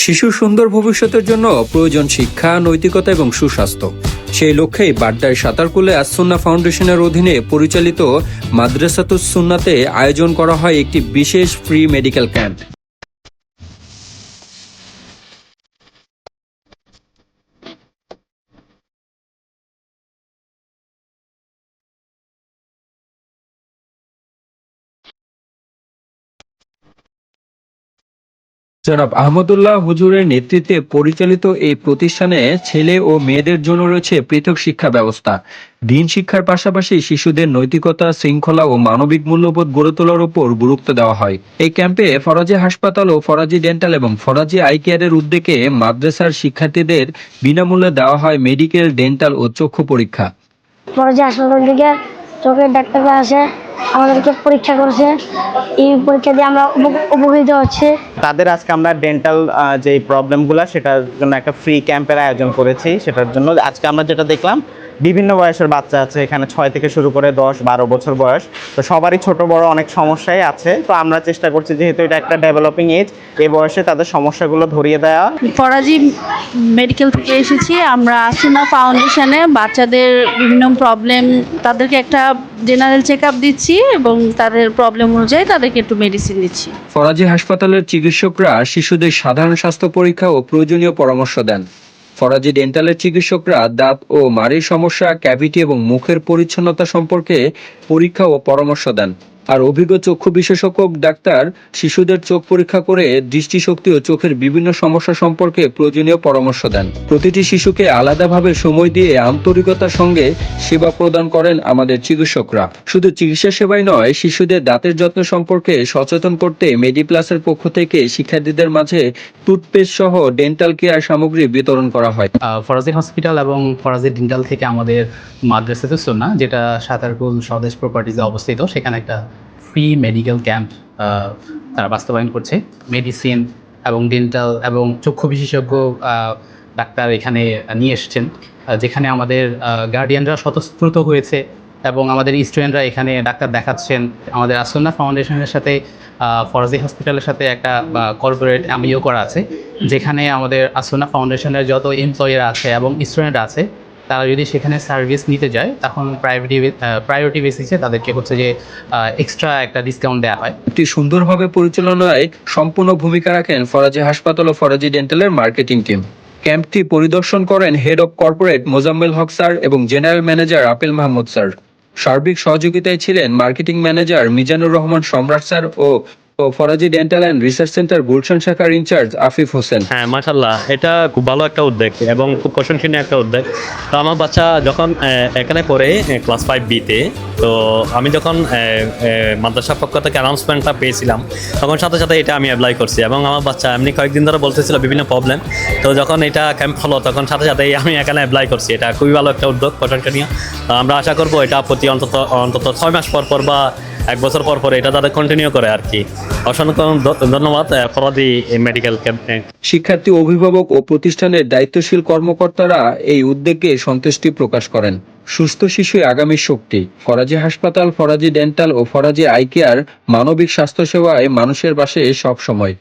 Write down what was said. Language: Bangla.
শিশুর সুন্দর ভবিষ্যতের জন্য প্রয়োজন শিক্ষা, নৈতিকতা এবং সুস্বাস্থ্য। সেই লক্ষ্যেই বাড্ডায় সাঁতারকুলে আস-সুন্নাহ ফাউন্ডেশনের অধীনে পরিচালিত মাদ্রাসাতুস সুন্নাতে আয়োজন করা হয় একটি বিশেষ ফ্রি মেডিকেল ক্যাম্প। জনাব আহমদুল্লাহ হুজুরের নেতৃত্বে পরিচালিত এই প্রতিষ্ঠানে ছেলে ও মেয়েদের জন্য রয়েছে পৃথক শিক্ষা ব্যবস্থা। দিন শিক্ষার পাশাপাশি শিশুদের নৈতিকতা, শৃঙ্খলা ও মানবিক মূল্যবোধ গড়ে তোলার উপর গুরুত্ব দেওয়া হয়। এই ক্যাম্পে ফরাজি হাসপাতাল ও ফরাজি ডেন্টাল এবং ফরাজি আই কেয়ারের উদ্যোগে মাদ্রাসার শিক্ষার্থীদের বিনামূল্যে দেওয়া হয় মেডিকেল, ডেন্টাল ও চক্ষু পরীক্ষা। ফরাজি হাসপাতাল থেকে চোখের ডাক্তাররা আসে, আমাদেরকে পরীক্ষা করেছে। এই পরীক্ষা দিয়ে আমরা উপকৃত হচ্ছে। তাদের আজকে আমরা ডেন্টাল যে প্রবলেমগুলো সেটার জন্য একটা ফ্রি ক্যাম্পের আয়োজন করেছি। সেটার জন্য আজকে আমরা যেটা দেখলাম, বিভিন্ন বয়সের বাচ্চা আছে এখানে, 6 থেকে শুরু করে 10-12 বছর বয়স। তো সবারই ছোট বড় অনেক সমস্যাই আছে। তো আমরা চেষ্টা করছি, যেহেতু এটা একটা ডেভেলপিং এজ, এই বয়সে তাদের সমস্যাগুলো ধরিয়ে দেওয়া। ফরাজি মেডিকেল থেকে এসেছি আমরা। আস-সুন্নাহ ফাউন্ডেশনে বাচ্চাদের বিভিন্ন প্রবলেম, তাদেরকে একটা জেনারেল চেক আপ দিচ্ছি এবং তাদের প্রবলেম অনুযায়ী তাদেরকে একটু মেডিসিন দিচ্ছি। ফরাজি হাসপাতালের চিকিৎসকরা শিশুদের সাধারণ স্বাস্থ্য পরীক্ষা ও প্রয়োজনীয় পরামর্শ দেন। ফরাজি ডেন্টালের চিকিৎসকরা দাঁত ও মাড়ির সমস্যা, ক্যাভিটি এবং মুখের পরিচ্ছন্নতা সম্পর্কে পরীক্ষা ও পরামর্শ দেন। আর অভিজ্ঞ চক্ষু বিশেষজ্ঞ ডাক্তার শিশুদের চোখ পরীক্ষা করে দৃষ্টিশক্তি ও চোখের বিভিন্ন সমস্যা সম্পর্কে প্রয়োজনীয় পরামর্শ দেন। প্রতিটি শিশুকে আলাদাভাবে সময় দিয়ে আন্তরিকতার সঙ্গে সেবা প্রদান করেন আমাদের চিকিৎসকরা। শুধু চিকিৎসা সেবাই নয়, শিশুদের দাঁতের যত্ন সম্পর্কে সচেতন করতে মেডিপ্লাসের পক্ষ থেকে শিক্ষার্থীদের মাঝে টুথপেস্ট সহ ডেন্টাল কেয়ার সামগ্রী বিতরণ করা হয়। ফরাজি হসপিটাল এবং ফরাজি ডেন্টাল থেকে আমাদের মাদ্রাসাতুস সুন্নাহ, যেটা সাঁতারকুল স্বদেশ প্রপার্টিজে অবস্থিত, সেখানে একটা ফ্রি মেডিকেল ক্যাম্প তারা বাস্তবায়ন করছে। মেডিসিন এবং ডেন্টাল এবং চক্ষু বিশেষজ্ঞ ডাক্তার এখানে নিয়ে এসেছেন, যেখানে আমাদের গার্ডিয়ানরা স্বতঃস্ফূর্ত হয়েছে এবং আমাদের স্টুডেন্টরা এখানে ডাক্তার দেখাচ্ছেন। আমাদের আস-সুন্নাহ ফাউন্ডেশনের সাথে ফরাজি হসপিটালের সাথে একটা কর্পোরেট এমইও করা আছে, যেখানে আমাদের আস-সুন্নাহ ফাউন্ডেশনের যত এমপ্লয়িরা আছে এবং স্টুডেন্ট আছে, তারা যদি সেখানে সার্ভিস নিতে যায় তখন প্রায়োরিটি বেসিসে তাদেরকে হচ্ছে যে এক্সট্রা একটা ডিসকাউন্ট দেওয়া হয়। একটি সুন্দরভাবে পরিচালনায় সম্পূর্ণ ভূমিকা রাখেন ফরাজি হাসপাতাল ও ফরাজি ডেন্টালের মার্কেটিং টিম। ক্যাম্পটি পরিদর্শন করেন head of corporate Mozammel Haque sir এবং general manager Apel Mahmud sir. সার্বিক সহযোগিতায় ছিলেন marketing manager Mizanur Rahman Samrat sir ও Faraji dental and research centre Gulshan শাখার ইনচার্জ আফিফ হোসেন। হ্যাঁ, মাশাআল্লাহ, এটা খুব ভালো একটা উদ্যোগ এবং খুব প্রশংসনীয় একটা উদ্যোগ। তো আমার বাচ্চা যখন এখানে পড়ে ক্লাস 5B-তে, তো আমি যখন মাদ্রাসার পক্ষ থেকে অ্যানাউন্সমেন্টটা পেয়েছিলাম, তখন সাথে সাথে এটা আমি অ্যাপ্লাই করছি এবং আমার বাচ্চা এমনি কয়েকদিন ধরে বলতেছিল বিভিন্ন প্রবলেম। তো যখন এটা ক্যাম্প হলো তখন সাথে সাথেই আমি এখানে অ্যাপ্লাই করছি। এটা খুবই ভালো একটা উদ্যোগ, প্রশংসনীয়। আমরা আশা করবো এটা প্রতি অন্তত 6 মাস পর পর বা 1 বছর পর পর এটা তাদের কন্টিনিউ করে আর কি। অসংখ্য ধন্যবাদ ফরাজি মেডিকেল ক্যাম্প। শিক্ষার্থী, অভিভাবক ও প্রতিষ্ঠানের দায়িত্বশীল কর্মকর্তারা এই উদ্যোগে সন্তুষ্টি প্রকাশ করেন। সুস্থ শিশুই আগামী শক্তি। ফরাজি হাসপাতাল, ফরাজি ডেন্টাল ও ফরাজি আই কেয়ার মানবিক স্বাস্থ্যসেবায় মানুষের পাশে সব সময়।